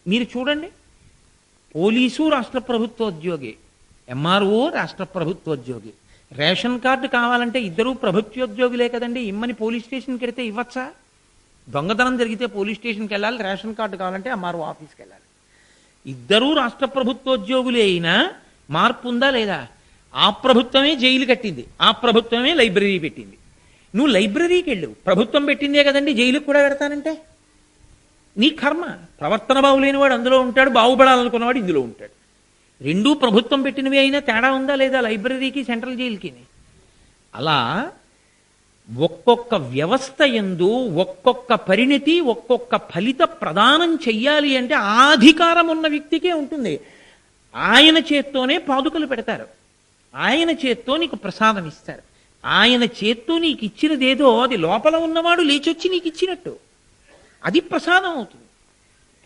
మీరు చూడండి, పోలీసు రాష్ట్ర ప్రభుత్వోద్యోగి, ఎంఆర్ఓ రాష్ట్ర ప్రభుత్వోద్యోగి. రేషన్ కార్డు కావాలంటే ఇద్దరూ ప్రభుత్వోద్యోగులే కదండి. ఇమ్మని పోలీస్ స్టేషన్కి వెళితే ఇవ్వచ్చా? దొంగతనం జరిగితే పోలీస్ స్టేషన్కి వెళ్ళాలి, రేషన్ కార్డు కావాలంటే ఎంఆర్ఓ ఆఫీస్కి వెళ్ళాలి. ఇద్దరూ రాష్ట్ర ప్రభుత్వోద్యోగులే అయినా మార్పు ఉందా లేదా? ఆ ప్రభుత్వమే జైలు కట్టింది, ఆ ప్రభుత్వమే లైబ్రరీ పెట్టింది. నువ్వు లైబ్రరీకి వెళ్ళు, ప్రభుత్వం పెట్టిందే కదండి జైలుకి కూడా పెడతానంటే. నీ కర్మ. ప్రవర్తన బాగులేనివాడు అందులో ఉంటాడు, బాగుపడాలనుకున్నవాడు ఇందులో ఉంటాడు. రెండూ ప్రభుత్వం పెట్టినవి అయినా తేడా ఉందా లేదా లైబ్రరీకి సెంట్రల్ జైలుకి? అలా ఒక్కొక్క వ్యవస్థ యందు ఒక్కొక్క పరిణితి, ఒక్కొక్క ఫలిత ప్రదానం చెయ్యాలి అంటే ఆ అధికారం ఉన్న వ్యక్తికే ఉంటుంది. ఆయన చేత్తోనే పాదుకలు పెడతారు, ఆయన చేత్తో నీకు ప్రసాదం ఇస్తారు. ఆయన చేత్తో నీకు ఇచ్చినదేదో అది లోపల ఉన్నవాడు లేచొచ్చి నీకు ఇచ్చినట్టు, అది ప్రసాదం అవుతుంది.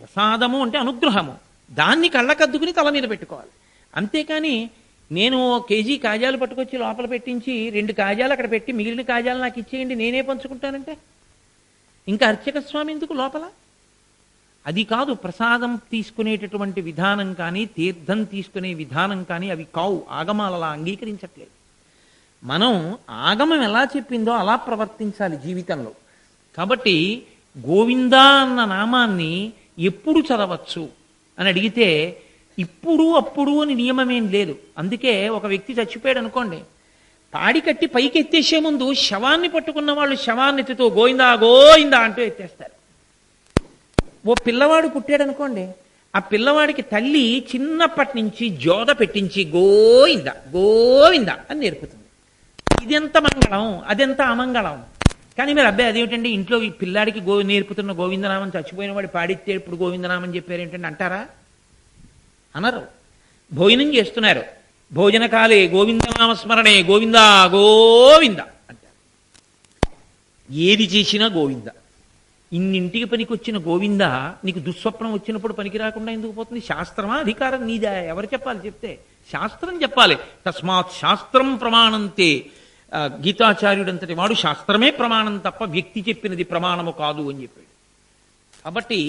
ప్రసాదము అంటే అనుగ్రహము, దాన్ని కళ్ళకద్దుకుని తల మీద పెట్టుకోవాలి. అంతేకాని నేను కేజీ కాజాలు పట్టుకొచ్చి లోపల పెట్టించి 2 కాజాలు అక్కడ పెట్టి మిగిలిన కాజాలు నాకు ఇచ్చేయండి నేనే పంచుకుంటానంటే ఇంకా అర్చక స్వామి ఎందుకు లోపల? అది కాదు ప్రసాదం తీసుకునేటటువంటి విధానం కానీ, తీర్థం తీసుకునే విధానం కానీ అవి కావు. ఆగమాలు అలా అంగీకరించట్లేదు. మనం ఆగమం ఎలా చెప్పిందో అలా ప్రవర్తించాలి జీవితంలో. కాబట్టి గోవిందా అన్న నామాన్ని ఎప్పుడు చదవచ్చు అని అడిగితే ఇప్పుడు అప్పుడు అని నియమమేం లేదు. అందుకే ఒక వ్యక్తి చచ్చిపోయాడు అనుకోండి, తాడి కట్టి పైకి ఎత్తేసే ముందు శవాన్ని పట్టుకున్న వాళ్ళు శవాన్ని ఎత్తుతో గోవిందా గోవిందా అంటూ ఎత్తేస్తారు. ఓ పిల్లవాడు పుట్టాడు అనుకోండి, ఆ పిల్లవాడికి తల్లి చిన్నప్పటి నుంచి జోద పెట్టించి గోవింద గోవింద అని నేర్పుతుంది. ఇదెంత మంగళం, అదెంత అమంగళం. కానీ మీరు అబ్బాయి అదేమిటండి ఇంట్లో ఈ పిల్లాడికి నేర్పుతున్న గోవిందనామం చచ్చిపోయిన వాడు పాడితే ఇప్పుడు గోవిందనామం చెప్పారు ఏంటంటే అంటారా? అనరు. భోజనం చేస్తున్నారు, భోజన కాలే గోవిందనామ స్మరణే గోవిందా గోవింద అంటారు. ఏది చేసినా గోవింద. ఇన్నింటికి పనికొచ్చిన గోవింద నీకు దుస్వప్నం వచ్చినప్పుడు పనికి రాకుండా ఎందుకు పోతుంది? శాస్త్రమా అధికారం నీదా? ఎవరు చెప్పాలి? చెప్తే శాస్త్రం చెప్పాలి. తస్మాత్ శాస్త్రం ప్రమాణంతే. గీతాచార్యుడంతటి వాడు శాస్త్రమే ప్రమాణం తప్ప వ్యక్తి చెప్పినది ప్రమాణము కాదు అని చెప్పాడు. కాబట్టి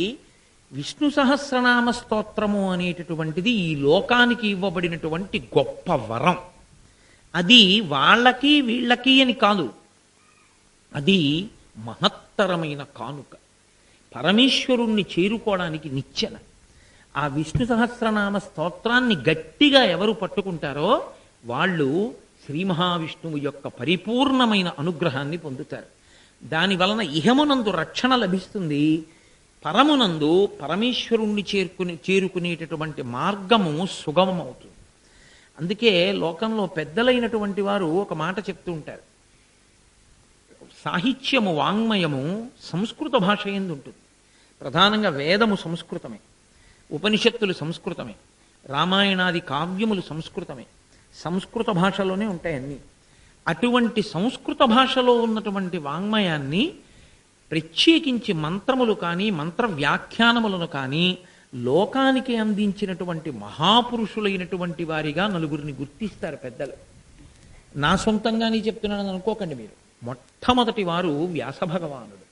విష్ణు సహస్రనామ స్తోత్రము అనేటటువంటిది ఈ లోకానికి ఇవ్వబడినటువంటి గొప్ప వరం. అది వాళ్ళకి వీళ్ళకి అని కాదు, అది మహత్తరమైన కానుక, పరమేశ్వరుణ్ణి చేరుకోవడానికి నిచ్చెన. ఆ విష్ణు సహస్రనామ స్తోత్రాన్ని గట్టిగా ఎవరు పట్టుకుంటారో వాళ్ళు శ్రీ మహావిష్ణువు యొక్క పరిపూర్ణమైన అనుగ్రహాన్ని పొందుతారు. దాని వలన ఇహమునందు రక్షణ లభిస్తుంది, పరమునందు పరమేశ్వరుణ్ణి చేరుకునేటటువంటి మార్గము సుగమమవుతుంది. అందుకే లోకంలో పెద్దలైనటువంటి వారు ఒక మాట చెప్తూ ఉంటారు, సాహిత్యము వాంగ్మయము సంస్కృత భాష యందు ఉంటుంది. ప్రధానంగా వేదము సంస్కృతమే, ఉపనిషత్తులు సంస్కృతమే, రామాయణాది కావ్యములు సంస్కృతమే, సంస్కృత భాషలోనే ఉంటాయి అన్నీ. అటువంటి సంస్కృత భాషలో ఉన్నటువంటి వాంగ్మయాన్ని ప్రత్యేకించి మంత్రములు కానీ మంత్ర వ్యాఖ్యానములను కానీ లోకానికి అందించినటువంటి మహాపురుషులైనటువంటి వారిగా నలుగురిని గుర్తిస్తారు పెద్దలు. నా సొంతంగానే చెప్తున్నానని అనుకోకండి మీరు. మొట్టమొదటి వారు వ్యాస భగవానుడు.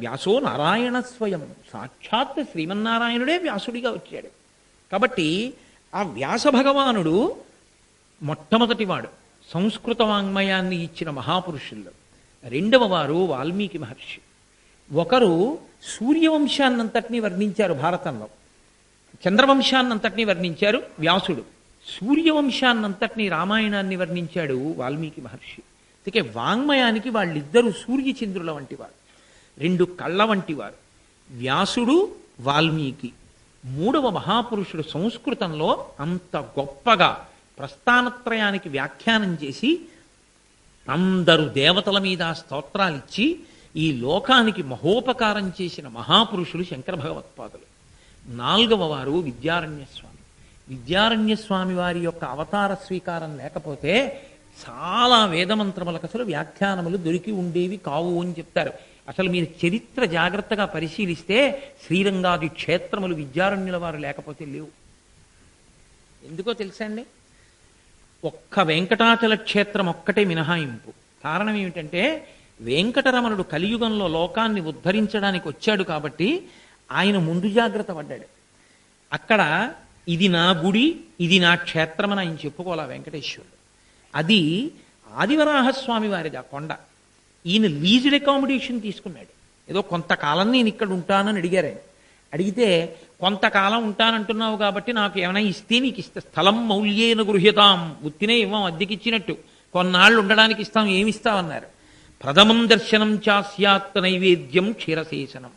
వ్యాసో నారాయణ స్వయం, సాక్షాత్ శ్రీమన్నారాయణుడే వ్యాసుడిగా వచ్చాడు. కాబట్టి ఆ వ్యాస భగవానుడు మొట్టమొదటివాడు, సంస్కృత వాంగ్మయాన్ని ఇచ్చిన మహాపురుషుల్లో. రెండవ వారు వాల్మీకి మహర్షి. ఒకరు సూర్యవంశాన్నంతటినీ వర్ణించారు భారతంలో, చంద్రవంశాన్నంతటినీ వర్ణించారు వ్యాసుడు, సూర్యవంశాన్నంతటినీ రామాయణాన్ని వర్ణించాడు వాల్మీకి మహర్షి. అందుకే వాంగ్మయానికి వాళ్ళిద్దరూ సూర్యచంద్రుల వంటి వారు, 2 కళ్ళ వంటి వారు. వ్యాసుడు, వాల్మీకి. మూడవ మహాపురుషుడు సంస్కృతంలో అంత గొప్పగా ప్రస్థానత్రయానికి వ్యాఖ్యానం చేసి అందరూ దేవతల మీద స్తోత్రాలిచ్చి ఈ లోకానికి మహోపకారం చేసిన మహాపురుషులు శంకర భగవత్పాదులు. 4వ వారు విద్యారణ్యస్వామి. విద్యారణ్యస్వామి వారి యొక్క అవతార స్వీకారం లేకపోతే చాలా వేదమంత్రములకు అసలు వ్యాఖ్యానములు దొరికి ఉండేవి కావు అని చెప్తారు. అసలు మీరు చరిత్ర జాగ్రత్తగా పరిశీలిస్తే శ్రీరంగాది క్షేత్రములు విద్యారణ్యుల వారు లేకపోతే లేవు. ఎందుకో తెలుసా అండి? ఒక్క వెంకటాచల క్షేత్రం ఒక్కటే మినహాయింపు. కారణం ఏమిటంటే వెంకటరమణుడు కలియుగంలో లోకాన్ని ఉద్ధరించడానికి వచ్చాడు కాబట్టి ఆయన ముందు జాగ్రత్త పడ్డాడు. అక్కడ ఇది నా గుడి, ఇది నా క్షేత్రం అని ఆయన చెప్పుకోవాలా వెంకటేశ్వరుడు. అది ఆదివరాహస్వామి వారిది ఆ కొండ. ఈయన లీజుడ్ అకామిడేషన్ తీసుకున్నాడు. ఏదో కొంతకాలం నేను ఇక్కడ ఉంటానని అడిగారు ఆయన. అడిగితే కొంతకాలం ఉంటానంటున్నావు కాబట్టి నాకు ఏమైనా ఇస్తే నీకు ఇస్తా, స్థలం మౌల్యేన గృహ్యతాం, ఉత్తినే ఇవ్వం, అద్దెకిచ్చినట్టు కొన్నాళ్ళు ఉండడానికి ఇస్తాం, ఏమిస్తామన్నారు. ప్రథమం దర్శనం చాస్యాత్ నైవేద్యం క్షీరశేషనం,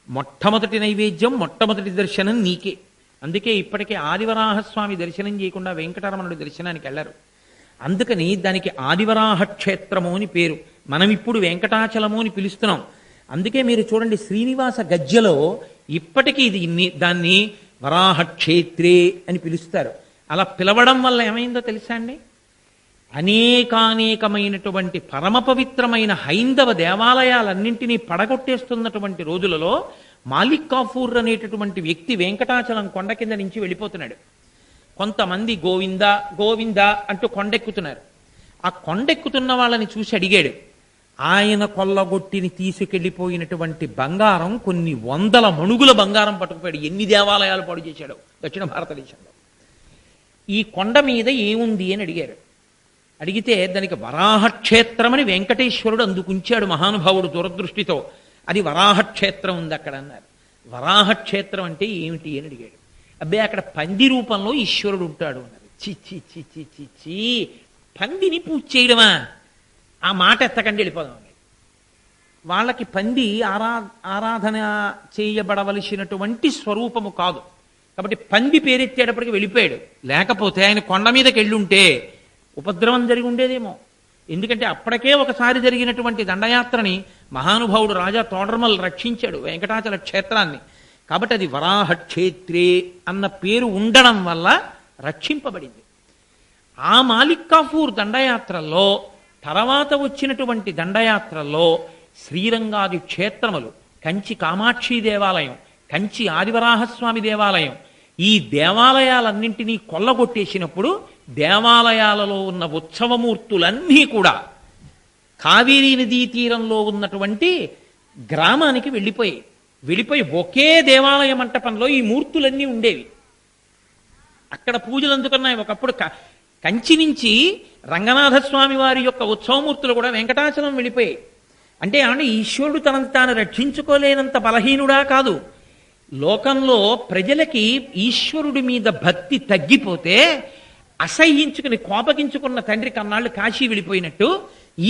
మొట్టమొదటి నైవేద్యం మొట్టమొదటి దర్శనం నీకే. అందుకే ఇప్పటికే ఆదివరాహస్వామి దర్శనం చేయకుండా వెంకటరమణుడి దర్శనానికి వెళ్ళరు. అందుకని దానికి ఆదివరాహ క్షేత్రము అని పేరు. మనం ఇప్పుడు వెంకటాచలము అని పిలుస్తున్నాం. అందుకే మీరు చూడండి శ్రీనివాస గద్యలో ఇప్పటికీ దాన్ని వరాహక్షేత్రే అని పిలుస్తారు. అలా పిలవడం వల్ల ఏమైందో తెలుసా అండి? అనేకానేకమైనటువంటి పరమ పవిత్రమైన హైందవ దేవాలయాలన్నింటినీ పడగొట్టేస్తున్నటువంటి రోజులలో మాలిక్ కాఫూర్ అనేటటువంటి వ్యక్తి వెంకటాచలం కొండ కింద నుంచి వెళ్ళిపోతున్నాడు. కొంతమంది గోవింద గోవింద అంటూ కొండెక్కుతున్నారు. ఆ కొండెక్కుతున్న వాళ్ళని చూసి అడిగాడు. ఆయన కొల్లగొట్టిని తీసుకెళ్లిపోయినటువంటి బంగారం కొన్ని వందల మణుగుల బంగారం పట్టుకుపోయాడు. ఎన్ని దేవాలయాలు పాడు చేశాడు దక్షిణ భారతదేశంలో. ఈ కొండ మీద ఏముంది అని అడిగారు. అడిగితే దానికి వరాహక్షేత్రమని వెంకటేశ్వరుడు అందుకుంచాడు మహానుభావుడు దూరదృష్టితో. అది వరాహక్షేత్రం ఉంది అక్కడ అన్నారు. వరాహక్షేత్రం అంటే ఏమిటి అని అడిగాడు. అబ్బే అక్కడ పంది రూపంలో ఈశ్వరుడు ఉంటాడు అన్నారు. చిచ్చి చిచ్చి చిచ్చి, పందిని పూజ చేయడమా? ఆ మాట ఎత్తకండి, వెళ్ళిపోదాం. వాళ్ళకి పంది ఆరాధన చేయబడవలసినటువంటి స్వరూపము కాదు కాబట్టి పంది పేరెత్తేటప్పటికి వెళ్ళిపోయాడు. లేకపోతే ఆయన కొండ మీదకి వెళ్ళుంటే ఉపద్రవం జరిగి ఉండేదేమో. ఎందుకంటే అప్పటికే ఒకసారి జరిగినటువంటి దండయాత్రని మహానుభావుడు రాజా తోడర్మల్ రక్షించాడు వెంకటాచల క్షేత్రాన్ని. కాబట్టి అది వరాహక్షేత్రే అన్న పేరు ఉండడం వల్ల రక్షింపబడింది. ఆ మాలిక్ కాఫూర్ దండయాత్రల్లో తర్వాత వచ్చినటువంటి దండయాత్రల్లో శ్రీరంగాది క్షేత్రములు, కంచి కామాక్షి దేవాలయం, కంచి ఆదివరాహస్వామి దేవాలయం, ఈ దేవాలయాలన్నింటినీ కొల్లగొట్టేసినప్పుడు దేవాలయాలలో ఉన్న ఉత్సవమూర్తులన్నీ కూడా కావేరీ నదీ తీరంలో ఉన్నటువంటి గ్రామానికి వెళ్ళిపోయి ఒకే దేవాలయ మంటపంలో ఈ మూర్తులన్నీ ఉండేవి. అక్కడ పూజలు అందుకున్నాయి. ఒకప్పుడు కంచి నుంచి రంగనాథస్వామి వారి యొక్క ఉత్సవమూర్తులు కూడా వెంకటాచలం వెళ్ళిపోయాయి. అంటే ఏమంటే ఈశ్వరుడు తనను తాను రక్షించుకోలేనంత బలహీనుడా కాదు. లోకంలో ప్రజలకి ఈశ్వరుడి మీద భక్తి తగ్గిపోతే అసహ్యించుకుని కోపగించుకున్న తండ్రి కన్నాళ్ళు కాశీ వెళ్ళిపోయినట్టు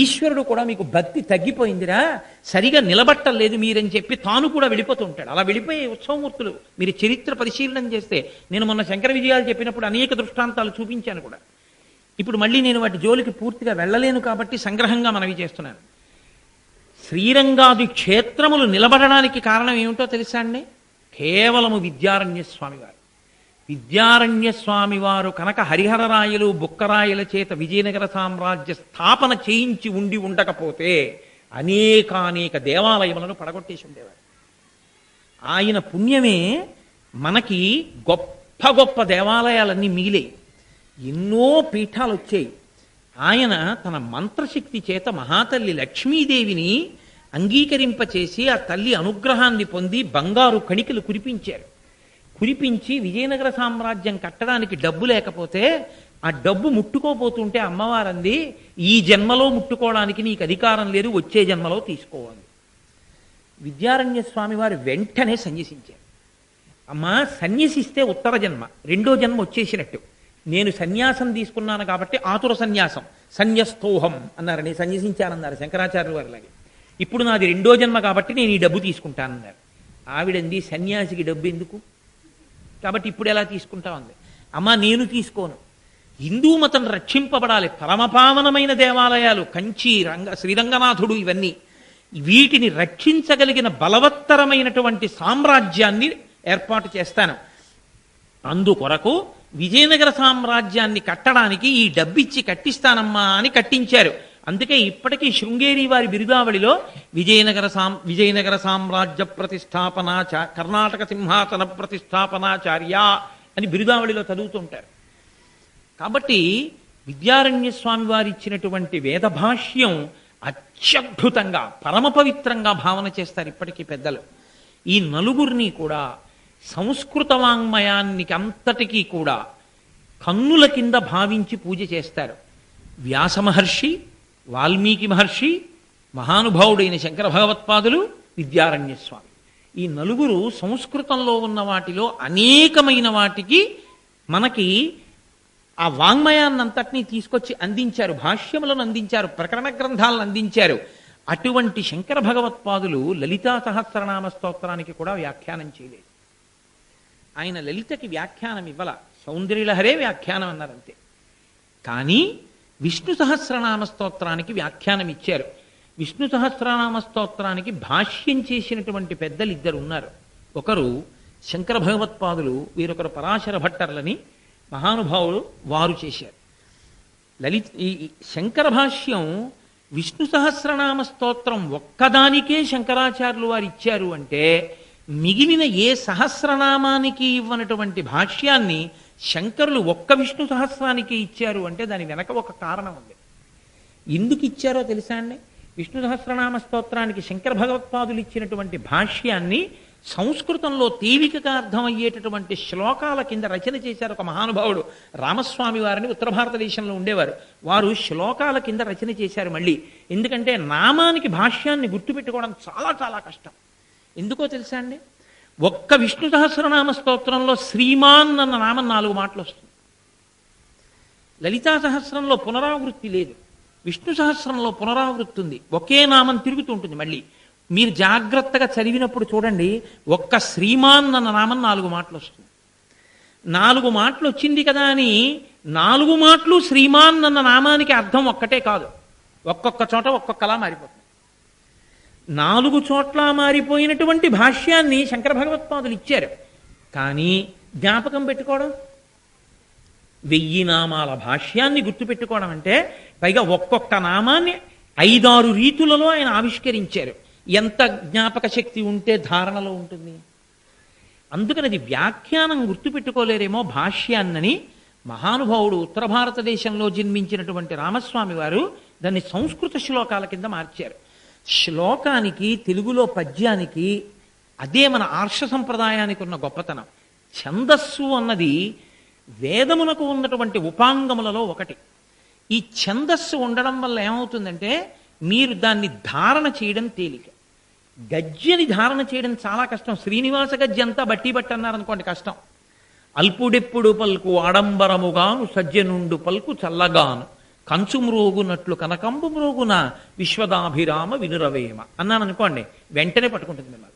ఈశ్వరుడు కూడా మీకు భక్తి తగ్గిపోయిందిరా, సరిగా నిలబట్టలేదు మీరని చెప్పి తాను కూడా వెళ్ళిపోతూ ఉంటాడు. అలా వెళ్ళిపోయే ఉత్సవమూర్తులు మీరు చరిత్ర పరిశీలన చేస్తే, నేను మొన్న శంకర విజయాలు చెప్పినప్పుడు అనేక దృష్టాంతాలు చూపించాను కూడా. ఇప్పుడు మళ్ళీ నేను వాటి జోలికి పూర్తిగా వెళ్ళలేను కాబట్టి సంగ్రహంగా మనవి చేస్తున్నాను. శ్రీరంగాది క్షేత్రములు నిలబడడానికి కారణం ఏమిటో తెలుసా అండి? కేవలము విద్యారణ్య స్వామి వారు. విద్యారణ్య స్వామి వారు కనుక హరిహరరాయలు బుక్కరాయల చేత విజయనగర సామ్రాజ్య స్థాపన చేయించి ఉండకపోతే అనేకానేక దేవాలయములను పడగొట్టేసి ఉండేవారు. ఆయన పుణ్యమే మనకి గొప్ప గొప్ప దేవాలయాలన్నీ మిగిలాయి, ఎన్నో పీఠాలు వచ్చాయి. ఆయన తన మంత్రశక్తి చేత మహాతల్లి లక్ష్మీదేవిని అంగీకరింపచేసి ఆ తల్లి అనుగ్రహాన్ని పొంది బంగారు కణికలు కురిపించి విజయనగర సామ్రాజ్యం కట్టడానికి డబ్బు లేకపోతే ఆ డబ్బు ముట్టుకోపోతుంటే అమ్మవారంది, ఈ జన్మలో ముట్టుకోవడానికి నీకు అధికారం లేదు, వచ్చే జన్మలో తీసుకోవాలి. విద్యారణ్య స్వామి వారు వెంటనే సన్యసించారు. అమ్మా సన్యసిస్తే ఉత్తర జన్మ, రెండో జన్మ వచ్చేసినట్టు. నేను సన్యాసం తీసుకున్నాను కాబట్టి ఆతుర సన్యాసం, సన్యస్తోహం అన్నారు. నేను సన్యసించానన్నారు శంకరాచార్యుల వారిలాగే. ఇప్పుడు నాది రెండో జన్మ కాబట్టి నేను ఈ డబ్బు తీసుకుంటానన్నారు. ఆవిడంది సన్యాసికి డబ్బు ఎందుకు, కాబట్టి ఇప్పుడు ఎలా తీసుకుంటా ఉంది. అమ్మా నేను తీసుకోను, హిందూ మతం రక్షింపబడాలి, పరమపావనమైన దేవాలయాలు కంచి శ్రీరంగనాథుడు ఇవన్నీ, వీటిని రక్షించగలిగిన బలవత్తరమైనటువంటి సామ్రాజ్యాన్ని ఏర్పాటు చేస్తాను. అందుకొరకు విజయనగర సామ్రాజ్యాన్ని కట్టడానికి ఈ డబ్బిచ్చి కట్టిస్తానమ్మా అని కట్టించారు. అందుకే ఇప్పటికీ శృంగేరి వారి బిరుదావళిలో విజయనగర సామ్రాజ్య కర్ణాటక సింహాసన ప్రతిష్టాపనాచార్య అని బిరుదావళిలో చదువుతుంటారు. కాబట్టి విద్యారణ్య స్వామి వారు ఇచ్చినటువంటి వేదభాష్యం అత్యద్భుతంగా పరమ పవిత్రంగా భావన చేస్తారు ఇప్పటికీ పెద్దలు. ఈ నలుగురిని కూడా సంస్కృత వాంగ్మయానికి అంతటికీ కూడా కన్నుల కింద భావించి పూజ చేస్తారు. వ్యాస మహర్షి, వాల్మీకి మహర్షి, మహానుభావుడైన శంకర భగవత్పాదులు, విద్యారణ్య స్వామి. ఈ నలుగురు సంస్కృతంలో ఉన్న వాటిలో అనేకమైన వాటికి మనకి ఆ వాంగ్మయాన్నంతటినీ తీసుకొచ్చి అందించారు, భాష్యములను అందించారు, ప్రకరణ గ్రంథాలను అందించారు. అటువంటి శంకర భగవత్పాదులు లలితా సహస్రనామ స్తోత్రానికి కూడా వ్యాఖ్యానం చేయలేదు. ఆయన లలితకి వ్యాఖ్యానం ఇవ్వాల, సౌందర్యలహరే వ్యాఖ్యానం అన్నారంతే. కానీ విష్ణు సహస్రనామ స్తోత్రానికి వ్యాఖ్యానం ఇచ్చారు. విష్ణు సహస్రనామ స్తోత్రానికి భాష్యం చేసినటువంటి పెద్దలు ఇద్దరు ఉన్నారు. ఒకరు శంకర భగవత్పాదులు, వీరొకరు పరాశర భట్టర్లని మహానుభావులు, వారు చేశారు. ఈ శంకర భాష్యం విష్ణు సహస్రనామ స్తోత్రం ఒక్కదానికే శంకరాచార్యులు వారు ఇచ్చారు అంటే, మిగిలిన ఏ సహస్రనామానికి ఇవ్వనటువంటి భాష్యాన్ని శంకరులు ఒక్క విష్ణు సహస్రానికి ఇచ్చారు అంటే దాని వెనక ఒక కారణం ఉంది. ఎందుకు ఇచ్చారో తెలుసా అండి? విష్ణు సహస్రనామ స్తోత్రానికి శంకర భగవత్పాదులు ఇచ్చినటువంటి భాష్యాన్ని సంస్కృతంలో తేలికగా అర్థమయ్యేటటువంటి శ్లోకాల కింద రచన చేశారు ఒక మహానుభావుడు. రామస్వామి వారిని ఉత్తర భారతదేశంలో ఉండేవారు. వారు శ్లోకాల కింద రచన చేశారు మళ్ళీ. ఎందుకంటే నామానికి భాష్యాన్ని గుర్తుపెట్టుకోవడం చాలా చాలా కష్టం. ఎందుకో తెలుసా అండి? ఒక్క విష్ణు సహస్రనామ స్తోత్రంలో శ్రీమాన్ అన్న నామం 4 మాటలు వస్తుంది. లలితా సహస్రంలో పునరావృత్తి లేదు, విష్ణు సహస్రంలో పునరావృత్తి ఉంది. ఒకే నామం తిరుగుతూ ఉంటుంది. మళ్ళీ మీరు జాగ్రత్తగా చదివినప్పుడు చూడండి, ఒక్క శ్రీమాన్ అన్న నామం 4 మాటలు వస్తుంది. 4 మాటలు వచ్చింది కదా అని 4 మాటలు శ్రీమాన్ అన్న నామానికి అర్థం ఒక్కటే కాదు, ఒక్కొక్క చోట ఒక్కొక్కలా మారిపోతుంది. 4 చోట్ల మారిపోయినటువంటి భాష్యాన్ని శంకర భగవత్పాదులు ఇచ్చారు. కానీ జ్ఞాపకం పెట్టుకోవడం, 1000 నామాల భాష్యాన్ని గుర్తుపెట్టుకోవడం అంటే, పైగా ఒక్కొక్క నామాన్ని 5-6 రీతులలో ఆయన ఆవిష్కరించారు. ఎంత జ్ఞాపక శక్తి ఉంటే ధారణలో ఉంటుంది? అందుకని అది వ్యాఖ్యానం గుర్తుపెట్టుకోలేరేమో భాష్యాన్నని మహానుభావుడు ఉత్తర భారతదేశంలో జన్మించినటువంటి రామస్వామి వారు దాన్ని సంస్కృత శ్లోకాల కింద మార్చారు. శ్లోకానికి, తెలుగులో పద్యానికి అదే మన ఆర్ష సంప్రదాయానికి ఉన్న గొప్పతనం. ఛందస్సు అన్నది వేదమునకు ఉన్నటువంటి ఉపాంగములలో ఒకటి. ఈ ఛందస్సు ఉండడం వల్ల ఏమవుతుందంటే, మీరు దాన్ని ధారణ చేయడం తేలిక. గద్యని ధారణ చేయడం చాలా కష్టం. శ్రీనివాస గద్య అంతా బట్టి అన్నారనుకోండి, కష్టం. అల్పుడెప్పుడు పల్కు ఆడంబరముగాను, సజ్జనుండు పల్కు చల్లగాను, కంచు మ్రోగునట్లు కనకంబు మ్రోగున, విశ్వదాభిరామ వినురవేమ అన్నాను అనుకోండి, వెంటనే పట్టుకుంటుంది మిమ్మల్ని.